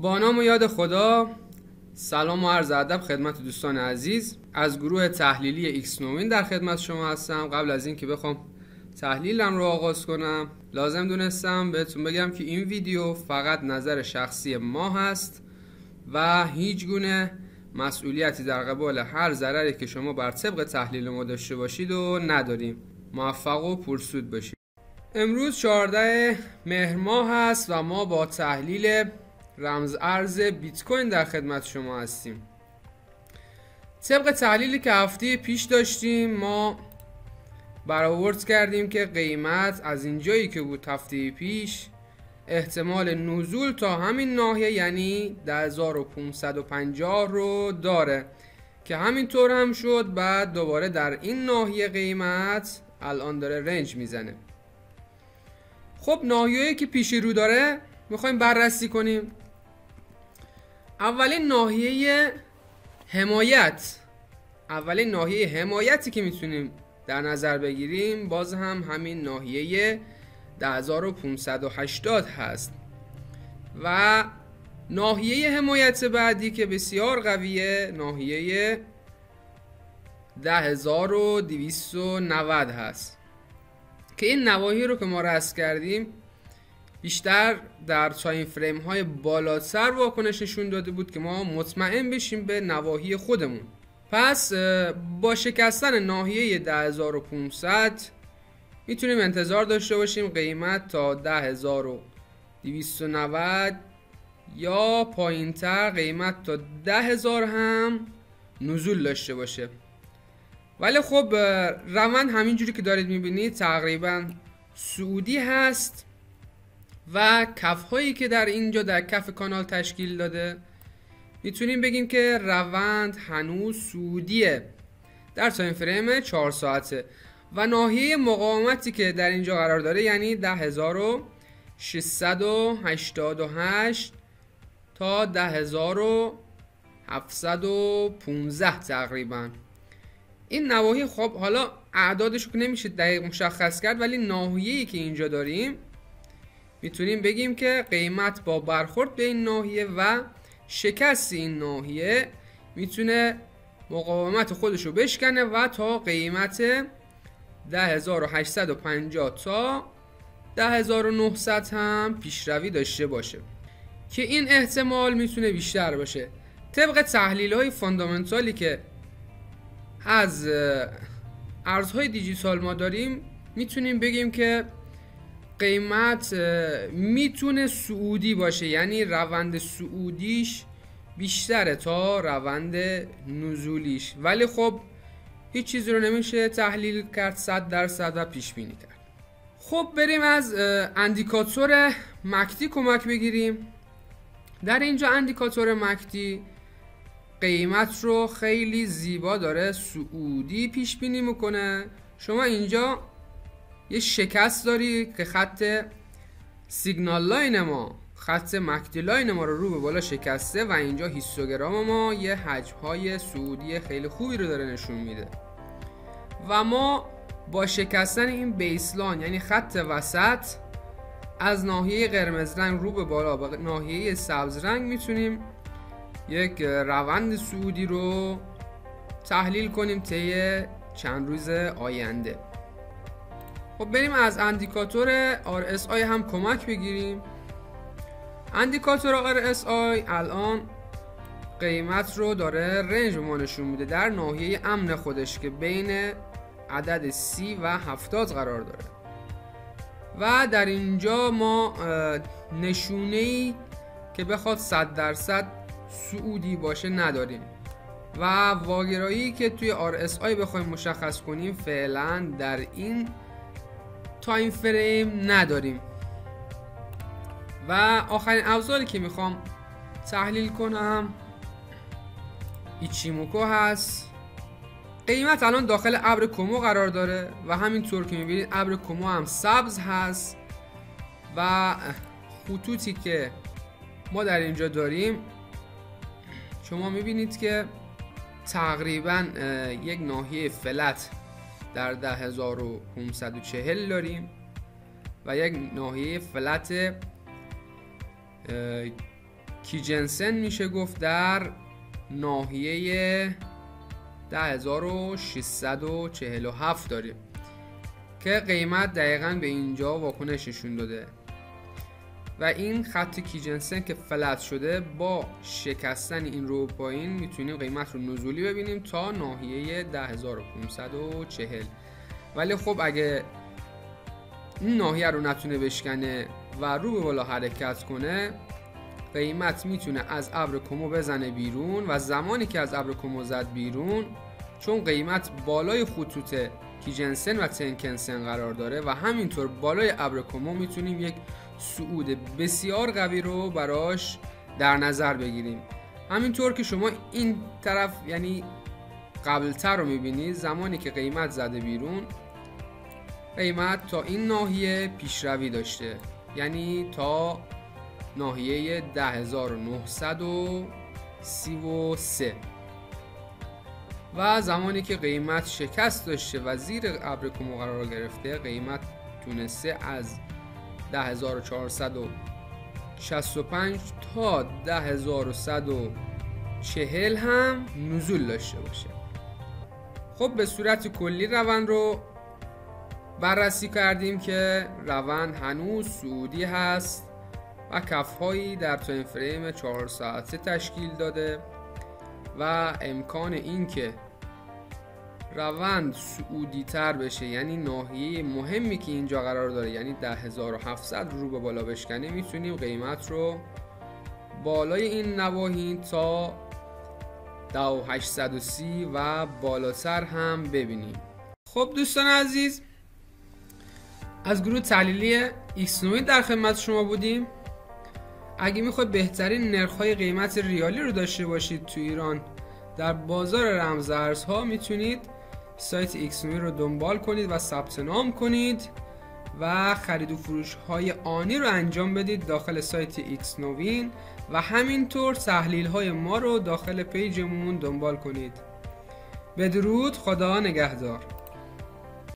با نام و یاد خدا. سلام و عرض ادب خدمت دوستان عزیز. از گروه تحلیلی ایکس نوین در خدمت شما هستم. قبل از اینکه بخوام تحلیلم رو آغاز کنم لازم دونستم بهتون بگم که این ویدیو فقط نظر شخصی ما هست و هیچ گونه مسئولیتی در قبال هر ضرری که شما بر طبق تحلیل ما داشته باشید و نداریم. موفق و پرسود باشید. امروز 14 مهر ماه هست و ما با تحلیل رمز ارز بیت کوین در خدمت شما هستیم. طبق تحلیلی که هفته پیش داشتیم ما برآورد کردیم که قیمت از اینجایی که بود هفته پیش احتمال نزول تا همین ناحیه یعنی 10550 رو داره که همینطور هم شد. بعد دوباره در این ناحیه قیمت الان داره رنج میزنه. خب ناحیه‌ای که پیش رو داره میخوایم بررسی کنیم. اولین ناحیه حمایتی که میتونیم در نظر بگیریم باز هم همین ناحیه 10580 هست و ناحیه حمایت بعدی که بسیار قویه ناحیه 10290 هست که این نواحی رو که ما رصد کردیم بیشتر در تایم فریم های بالاتر واکنش نشون داده بود که ما مطمئن بشیم به نواحی خودمون. پس با شکستن ناحیه 10500 میتونیم انتظار داشته باشیم قیمت تا 10290 یا پایینتر قیمت تا 10000 هم نزول داشته باشه. ولی خب روند همینجوری که دارید میبینید تقریبا صعودی هست و کف هایی که در اینجا در کف کانال تشکیل داده میتونیم بگیم که روند هنوز صعودیه در تایم فریم 4 ساعته و ناحیه مقاومتی که در اینجا قرار داره یعنی 10688 تا 10715 تقریبا. این نواحی خب حالا اعدادش رو نمیشه دقیق مشخص کرد ولی ناحیه‌ای که اینجا داریم میتونیم بگیم که قیمت با برخورد به این ناحیه و شکست این ناحیه میتونه مقاومت خودش رو بشکنه و تا قیمت 10850 تا 10900 هم پیشروی داشته باشه که این احتمال میتونه بیشتر باشه. طبق تحلیل های فاندامنتالی که از ارزهای دیجیتال ما داریم میتونیم بگیم که قیمت میتونه صعودی باشه یعنی روند صعودیش بیشتره تا روند نزولیش، ولی خب هیچ چیزی رو نمیشه تحلیل کرد 100% و پیش بینی کرد. خب بریم از اندیکاتور مکتی کمک بگیریم. در اینجا اندیکاتور مکتی قیمت رو خیلی زیبا داره صعودی پیش بینی میکنه. شما اینجا یه شکست داری که خط سیگنال لاین ما خط مکتی لاین ما رو به بالا شکسته و اینجا هیستوگرام ما یه حجم‌های صعودی خیلی خوبی رو داره نشون میده و ما با شکستن این بیسلاین یعنی خط وسط از ناحیه قرمز رنگ به بالا به ناحیه سبز رنگ میتونیم یک روند صعودی رو تحلیل کنیم طی چند روز آینده. خب بریم از اندیکاتور RSI هم کمک بگیریم. اندیکاتور RSI الان قیمت رو داره رنج ما نشون میده در ناحیه امن خودش که بین عدد 30 و 70 قرار داره و در اینجا ما نشونه‌ای که بخواد 100% صعودی باشه نداریم و واگرایی که توی RSI بخوایم مشخص کنیم فعلا در این تایم فریم نداریم. و آخرین ابزاری که میخوام تحلیل کنم ایچیموکو هست. قیمت الان داخل ابر کومو قرار داره و همینطور که میبینید ابر کومو هم سبز هست و خطوطی که ما در اینجا داریم شما میبینید که تقریبا یک ناحیه فلت در 10540 داریم و یک ناحیه فلت کیجنسن میشه گفت در ناحیه 10647 داریم که قیمت دقیقاً به اینجا واکنش نشون داده و این خط کیجنسن که فلت شده با شکستن این رو پایین میتونیم قیمت رو نزولی ببینیم تا ناحیه 10540. ولی خب اگه این ناحیه رو نتونه بشکنه و رو به بالا حرکت کنه، قیمت میتونه از ابر کومو بزنه بیرون و زمانی که از ابر کومو زد بیرون، چون قیمت بالای خطوط کیجنسن و تنکنسن قرار داره و همینطور بالای ابر کومو، میتونیم یک صعود بسیار قوی رو براش در نظر بگیریم. همینطور که شما این طرف یعنی قبلتر رو میبینید، زمانی که قیمت زده بیرون، قیمت تا این ناحیه پیشروی داشته، یعنی تا ناحیه 10933 و زمانی که قیمت شکست داشته و زیر ابر کومو قرار گرفته، قیمت تونسته از 10465 تا 10140 هم نزول داشته باشه. خب به صورت کلی روند رو بررسی کردیم که روند هنوز صعودی هست و کف‌هایی در تایم فریم 4 ساعته تشکیل داده و امکان این که روند صعودی تر بشه، یعنی ناحیه مهمی که اینجا قرار داره یعنی 10700 رو به بالا بشکنه، میتونیم قیمت رو بالای این نواحی تا 10830 و بالاتر هم ببینیم. خب دوستان عزیز، از گروه تحلیلی ایکسنوید در خدمت شما بودیم. اگه میخواید بهترین نرخ‌های قیمت ریالی رو داشته باشید تو ایران در بازار رمزارزها، میتونید سایت ایکسنوید رو دنبال کنید و ثبت نام کنید و خرید و فروش های آنی رو انجام بدید داخل سایت ایکسنوین و همینطور تحلیل های ما رو داخل پیجمون دنبال کنید. بدرود، خدا نگهدار.